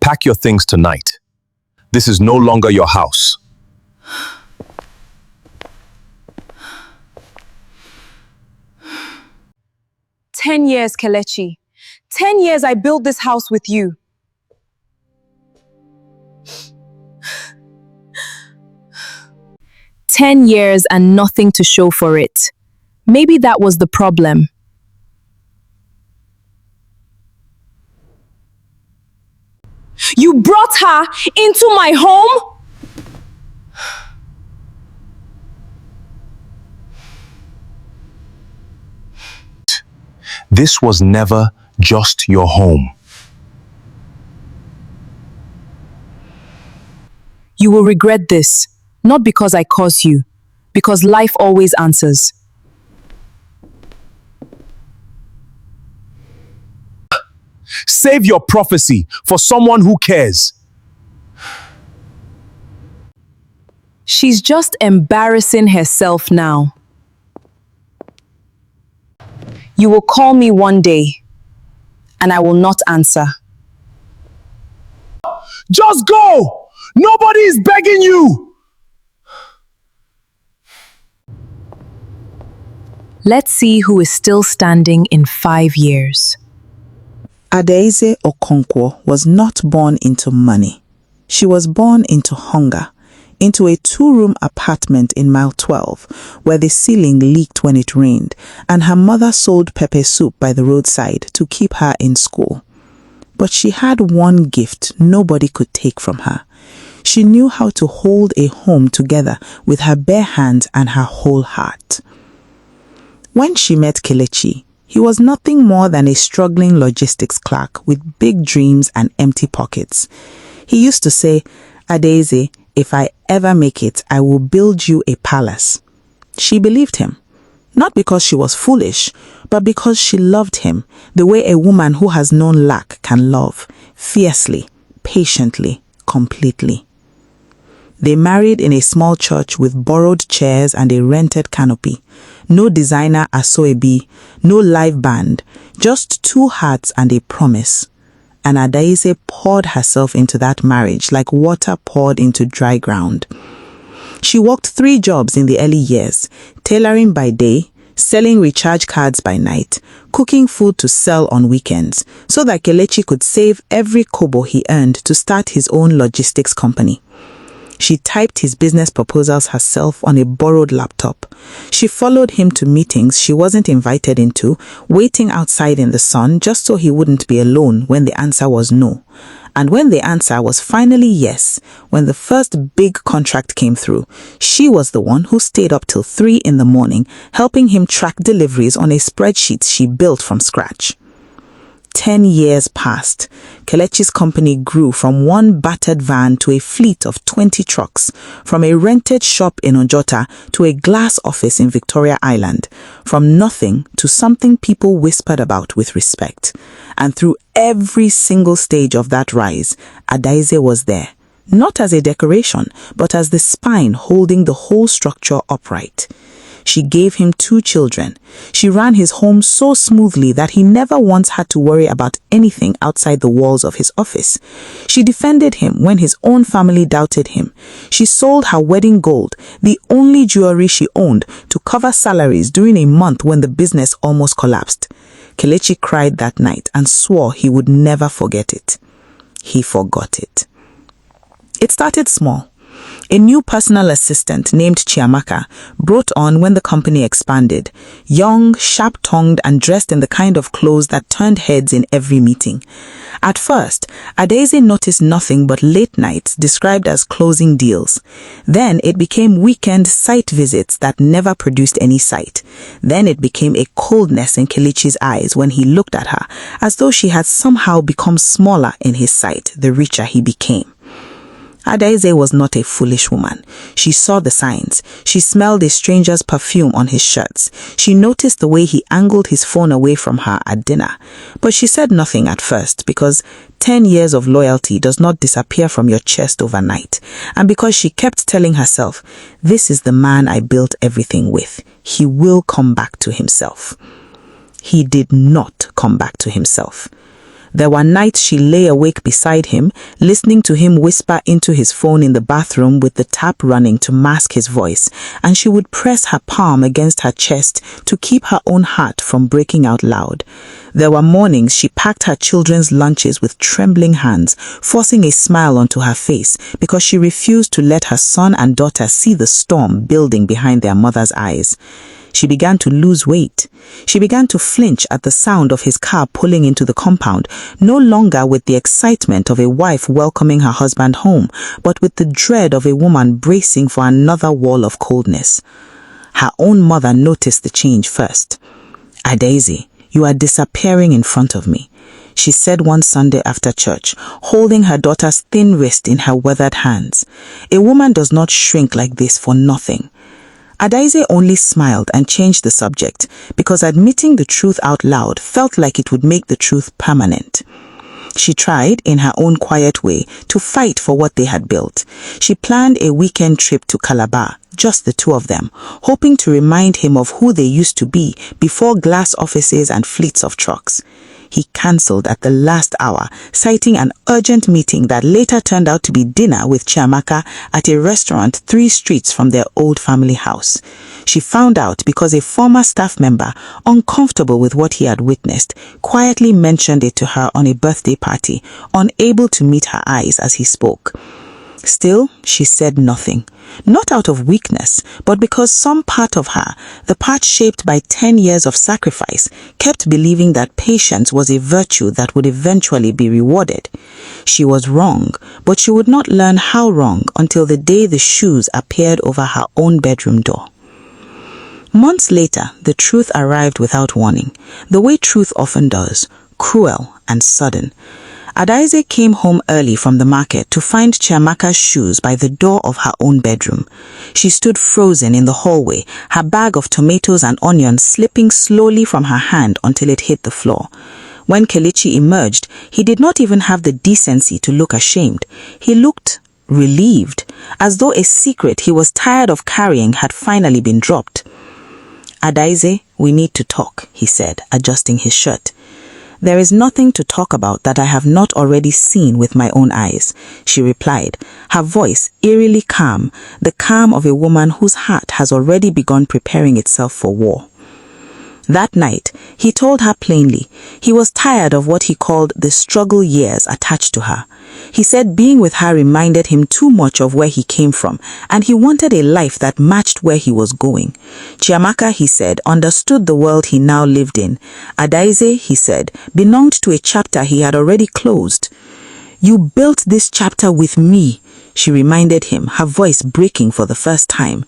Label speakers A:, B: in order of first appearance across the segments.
A: Pack your things tonight. This is no longer your house.
B: "10 years, Kelechi. 10 years I built this house with you. "10 years and nothing to show for it. Maybe that was the problem. You brought her into my home?
A: This was never just your home.
B: You will regret this, not because I caused you, because life always answers.
A: Save your prophecy for someone who cares.
B: She's just embarrassing herself now. You will call me one day, and I will not answer.
A: Just go! Nobody is begging you!
B: Let's see who is still standing in 5 years.
C: Adaeze Okonkwo was not born into money. She was born into hunger, into a 2-room apartment in Mile 12, where the ceiling leaked when it rained, and her mother sold pepper soup by the roadside to keep her in school. But she had one gift nobody could take from her. She knew how to hold a home together with her bare hands and her whole heart. When she met Kelechi, he was nothing more than a struggling logistics clerk with big dreams and empty pockets. He used to say, "Adaeze, if I ever make it, I will build you a palace." She believed him, not because she was foolish, but because she loved him the way a woman who has known lack can love, fiercely, patiently, completely. They married in a small church with borrowed chairs and a rented canopy. No designer asoebi, no live band, just 2 hearts and a promise. And Adaeze poured herself into that marriage like water poured into dry ground. She worked 3 jobs in the early years, tailoring by day, selling recharge cards by night, cooking food to sell on weekends, so that Kelechi could save every kobo he earned to start his own logistics company. She typed his business proposals herself on a borrowed laptop. She followed him to meetings she wasn't invited into, waiting outside in the sun just so he wouldn't be alone when the answer was no. And when the answer was finally yes, when the first big contract came through, she was the one who stayed up till 3 in the morning, helping him track deliveries on a spreadsheet she built from scratch. 10 years passed. Kelechi's company grew from 1 battered van to a fleet of 20 trucks, from a rented shop in Ojota to a glass office in Victoria Island, from nothing to something people whispered about with respect. And through every single stage of that rise, Adaeze was there, not as a decoration, but as the spine holding the whole structure upright. She gave him 2 children. She ran his home so smoothly that he never once had to worry about anything outside the walls of his office. She defended him when his own family doubted him. She sold her wedding gold, the only jewelry she owned, to cover salaries during a month when the business almost collapsed. Kelechi cried that night and swore he would never forget it. He forgot it. It started small. A new personal assistant named Chiamaka brought on when the company expanded, young, sharp-tongued and dressed in the kind of clothes that turned heads in every meeting. At first, Adaeze noticed nothing but late nights described as closing deals. Then it became weekend site visits that never produced any sight. Then it became a coldness in Kelechi's eyes when he looked at her, as though she had somehow become smaller in his sight the richer he became. Adaeze was not a foolish woman. She saw the signs. She smelled a stranger's perfume on his shirts. She noticed the way he angled his phone away from her at dinner. But she said nothing at first because 10 years of loyalty does not disappear from your chest overnight. And because she kept telling herself, "This is the man I built everything with. He will come back to himself." He did not come back to himself. There were nights she lay awake beside him, listening to him whisper into his phone in the bathroom with the tap running to mask his voice, and she would press her palm against her chest to keep her own heart from breaking out loud. There were mornings she packed her children's lunches with trembling hands, forcing a smile onto her face because she refused to let her son and daughter see the storm building behind their mother's eyes. She began to lose weight. She began to flinch at the sound of his car pulling into the compound, no longer with the excitement of a wife welcoming her husband home, but with the dread of a woman bracing for another wall of coldness. Her own mother noticed the change first. "Adaeze, you are disappearing in front of me," she said one Sunday after church, holding her daughter's thin wrist in her weathered hands. "A woman does not shrink like this for nothing." Adaeze only smiled and changed the subject because admitting the truth out loud felt like it would make the truth permanent. She tried, in her own quiet way, to fight for what they had built. She planned a weekend trip to Calabar, just the two of them, hoping to remind him of who they used to be before glass offices and fleets of trucks. He cancelled at the last hour, citing an urgent meeting that later turned out to be dinner with Chiamaka at a restaurant 3 streets from their old family house. She found out because a former staff member, uncomfortable with what he had witnessed, quietly mentioned it to her on a birthday party, unable to meet her eyes as he spoke. Still, she said nothing, not out of weakness, but because some part of her, the part shaped by 10 years of sacrifice, kept believing that patience was a virtue that would eventually be rewarded. She was wrong, but she would not learn how wrong until the day the shoes appeared over her own bedroom door. Months later, the truth arrived without warning, the way truth often does, cruel and sudden. Adaeze came home early from the market to find Chiamaka's shoes by the door of her own bedroom. She stood frozen in the hallway, her bag of tomatoes and onions slipping slowly from her hand until it hit the floor. When Kelechi emerged, he did not even have the decency to look ashamed. He looked relieved, as though a secret he was tired of carrying had finally been dropped. "Adaeze, we need to talk," he said, adjusting his shirt. "There is nothing to talk about that I have not already seen with my own eyes," she replied, her voice eerily calm, the calm of a woman whose heart has already begun preparing itself for war. That night, he told her plainly, he was tired of what he called the struggle years attached to her. He said being with her reminded him too much of where he came from, and he wanted a life that matched where he was going. Chiamaka, he said, understood the world he now lived in. Adaeze, he said, belonged to a chapter he had already closed. "You built this chapter with me," she reminded him, her voice breaking for the first time.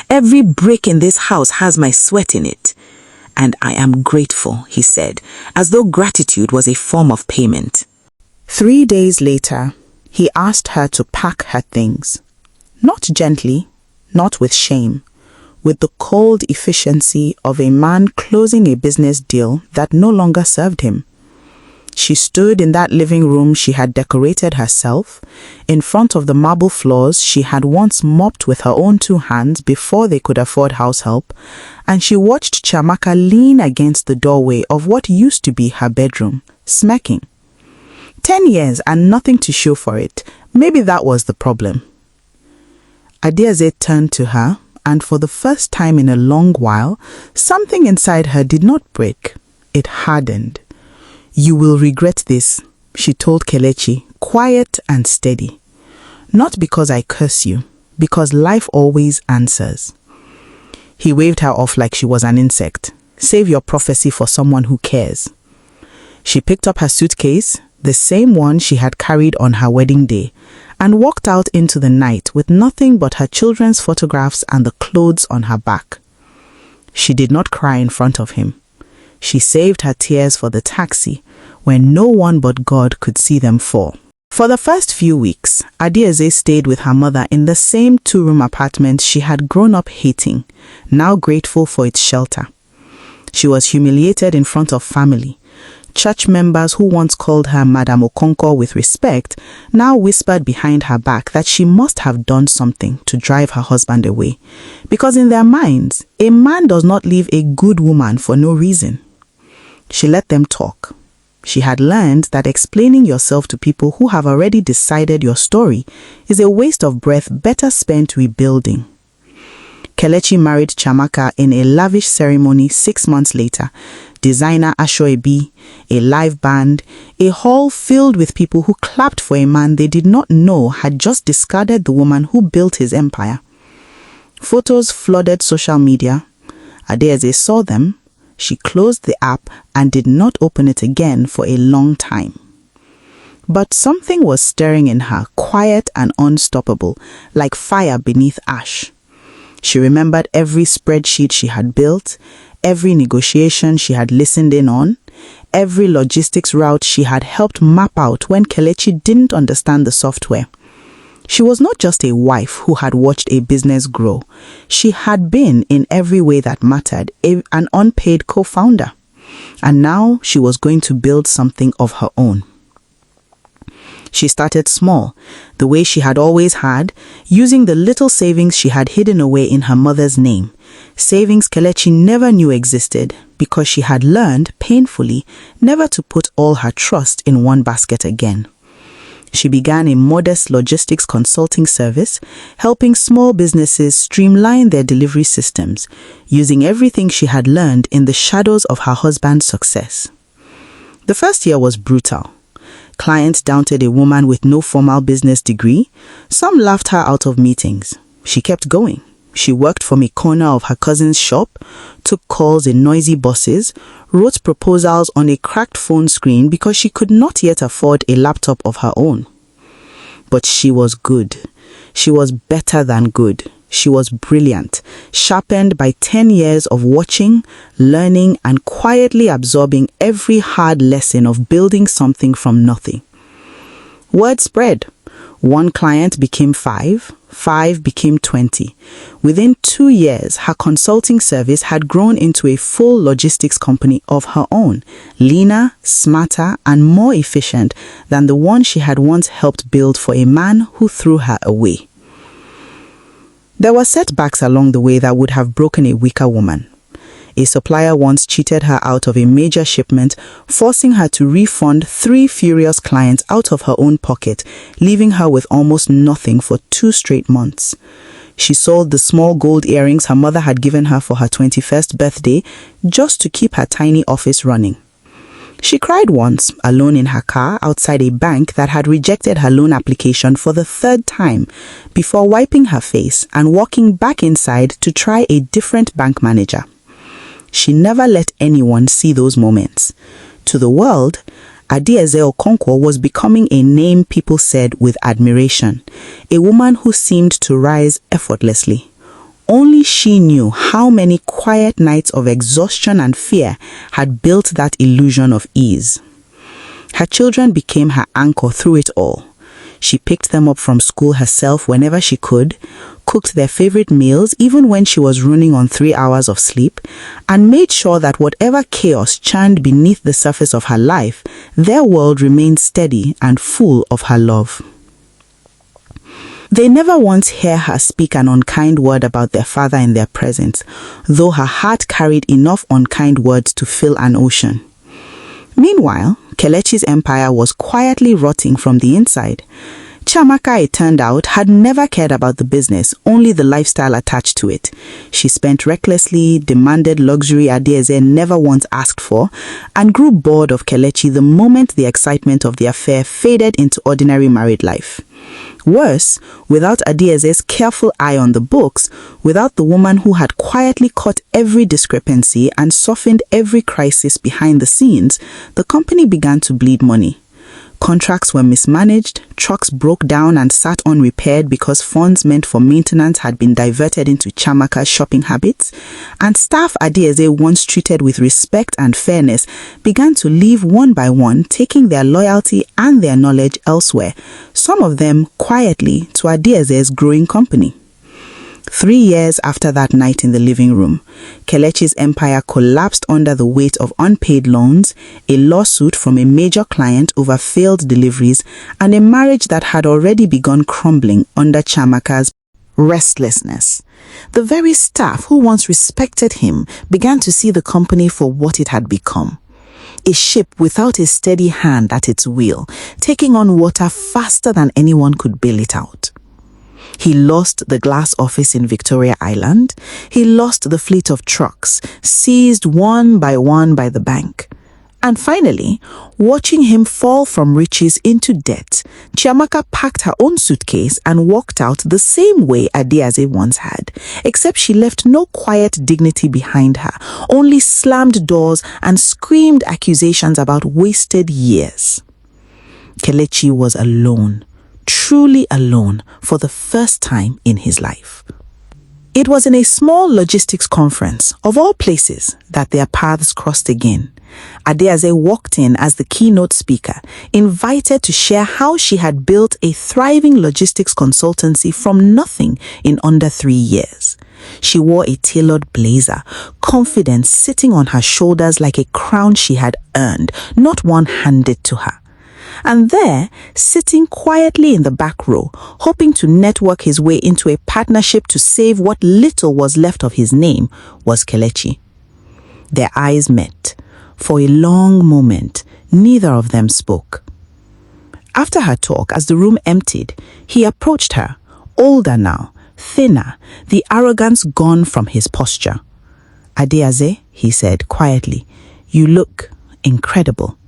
C: "Every brick in this house has my sweat in it. And I am grateful," he said, as though gratitude was a form of payment. 3 days later, he asked her to pack her things. Not gently, not with shame, with the cold efficiency of a man closing a business deal that no longer served him. She stood in that living room she had decorated herself, in front of the marble floors she had once mopped with her own 2 hands before they could afford house help, and she watched Chiamaka lean against the doorway of what used to be her bedroom, smirking. 10 years and nothing to show for it. Maybe that was the problem. Adaeze turned to her, and for the first time in a long while, something inside her did not break. It hardened. "You will regret this," she told Kelechi, quiet and steady. "Not because I curse you, because life always answers." He waved her off like she was an insect. "Save your prophecy for someone who cares." She picked up her suitcase, the same one she had carried on her wedding day, and walked out into the night with nothing but her children's photographs and the clothes on her back. She did not cry in front of him. She saved her tears for the taxi, where no one but God could see them fall. For the first few weeks, Adaeze stayed with her mother in the same 2-room apartment she had grown up hating, now grateful for its shelter. She was humiliated in front of family. Church members who once called her Madam Okonkwo with respect now whispered behind her back that she must have done something to drive her husband away, because in their minds, a man does not leave a good woman for no reason. She let them talk. She had learned that explaining yourself to people who have already decided your story is a waste of breath better spent rebuilding. Kelechi married Chiamaka in a lavish ceremony 6 months later. Designer Asoebi, a live band, a hall filled with people who clapped for a man they did not know had just discarded the woman who built his empire. Photos flooded social media. Adaeze saw them. She closed the app and did not open it again for a long time. But something was stirring in her, quiet and unstoppable, like fire beneath ash. She remembered every spreadsheet she had built, every negotiation she had listened in on, every logistics route she had helped map out when Kelechi didn't understand the software. She was not just a wife who had watched a business grow. She had been, in every way that mattered, an unpaid co-founder. And now she was going to build something of her own. She started small, the way she had always had, using the little savings she had hidden away in her mother's name. Savings Kelechi never knew existed because she had learned, painfully, never to put all her trust in one basket again. She began a modest logistics consulting service, helping small businesses streamline their delivery systems, using everything she had learned in the shadows of her husband's success. The first year was brutal. Clients doubted a woman with no formal business degree. Some laughed her out of meetings. She kept going. She worked from a corner of her cousin's shop, took calls in noisy buses, wrote proposals on a cracked phone screen because she could not yet afford a laptop of her own. But she was good. She was better than good. She was brilliant, sharpened by 10 years of watching, learning, and quietly absorbing every hard lesson of building something from nothing. Word spread. One client became 5, 5 became 20. Within 2 years, her consulting service had grown into a full logistics company of her own, leaner, smarter, and more efficient than the one she had once helped build for a man who threw her away. There were setbacks along the way that would have broken a weaker woman. A supplier once cheated her out of a major shipment, forcing her to refund 3 furious clients out of her own pocket, leaving her with almost nothing for 2 straight months. She sold the small gold earrings her mother had given her for her 21st birthday just to keep her tiny office running. She cried once, alone in her car outside a bank that had rejected her loan application for the 3rd time, before wiping her face and walking back inside to try a different bank manager. She never let anyone see those moments. To the world, Adaeze Okonkwo was becoming a name people said with admiration, a woman who seemed to rise effortlessly. Only she knew how many quiet nights of exhaustion and fear had built that illusion of ease. Her children became her anchor through it all. She picked them up from school herself whenever she could, cooked their favorite meals even when she was running on 3 hours of sleep, and made sure that whatever chaos churned beneath the surface of her life, their world remained steady and full of her love. They never once hear her speak an unkind word about their father in their presence, though her heart carried enough unkind words to fill an ocean. Meanwhile, Kelechi's empire was quietly rotting from the inside. Chiamaka, it turned out, had never cared about the business, only the lifestyle attached to it. She spent recklessly, demanded luxury Adaeze never once asked for, and grew bored of Kelechi the moment the excitement of the affair faded into ordinary married life. Worse, without Adaeze's careful eye on the books, without the woman who had quietly caught every discrepancy and softened every crisis behind the scenes, the company began to bleed money. Contracts were mismanaged, trucks broke down and sat unrepaired because funds meant for maintenance had been diverted into Chiamaka's shopping habits, and staff Adaeze once treated with respect and fairness began to leave one by one, taking their loyalty and their knowledge elsewhere, some of them quietly to Adaeze's growing company. 3 years after that night in the living room, Kelechi's empire collapsed under the weight of unpaid loans, a lawsuit from a major client over failed deliveries, and a marriage that had already begun crumbling under Chiamaka's restlessness. The very staff who once respected him began to see the company for what it had become. a ship without a steady hand at its wheel, taking on water faster than anyone could bail it out. He lost the glass office in Victoria Island. He lost the fleet of trucks, seized one by the bank. And finally, watching him fall from riches into debt, Chiamaka packed her own suitcase and walked out the same way Adaeze once had, except she left no quiet dignity behind her, only slammed doors and screamed accusations about wasted years. Kelechi was alone, truly alone, for the first time in his life. It was in a small logistics conference, of all places, that their paths crossed again. Adaeze walked in as the keynote speaker, invited to share how she had built a thriving logistics consultancy from nothing in under 3 years. She wore a tailored blazer, confidence sitting on her shoulders like a crown she had earned, not one handed to her. And there, sitting quietly in the back row, hoping to network his way into a partnership to save what little was left of his name, was Kelechi. Their eyes met. For a long moment, neither of them spoke. After her talk, as the room emptied, he approached her, older now, thinner, the arrogance gone from his posture. "Adaeze," he said quietly, "you look incredible."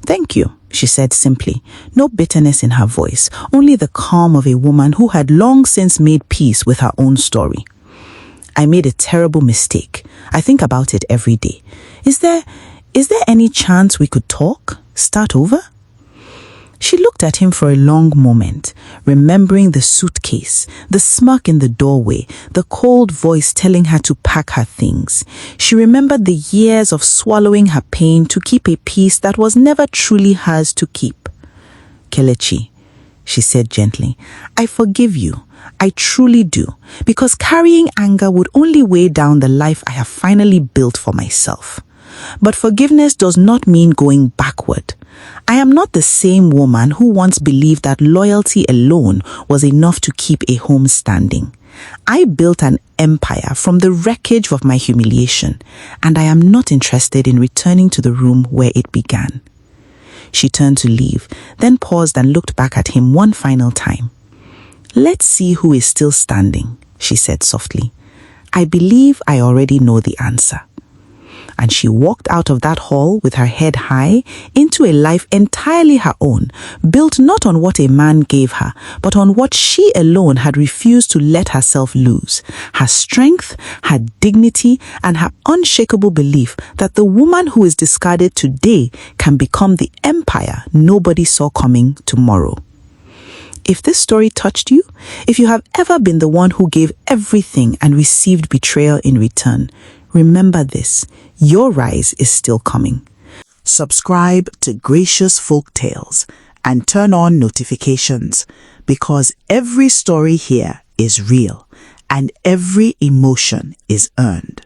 C: "Thank you," she said simply, no bitterness in her voice, only the calm of a woman who had long since made peace with her own story. "I made a terrible mistake. I think about it every day. Is there any chance we could talk? Start over?" She looked at him for a long moment, remembering the suitcase, the smirk in the doorway, the cold voice telling her to pack her things. She remembered the years of swallowing her pain to keep a peace that was never truly hers to keep. "Kelechi," she said gently, "I forgive you. I truly do, because carrying anger would only weigh down the life I have finally built for myself. But forgiveness does not mean going backward. I am not the same woman who once believed that loyalty alone was enough to keep a home standing. I built an empire from the wreckage of my humiliation, and I am not interested in returning to the room where it began." She turned to leave, then paused and looked back at him one final time. "Let's see who is still standing," she said softly. "I believe I already know the answer." And she walked out of that hall with her head high into a life entirely her own, built not on what a man gave her, but on what she alone had refused to let herself lose: her strength, her dignity, and her unshakable belief that the woman who is discarded today can become the empire nobody saw coming tomorrow. If this story touched you, if you have ever been the one who gave everything and received betrayal in return, remember this: your rise is still coming. Subscribe to Gracious Folk Tales and turn on notifications, because every story here is real and every emotion is earned.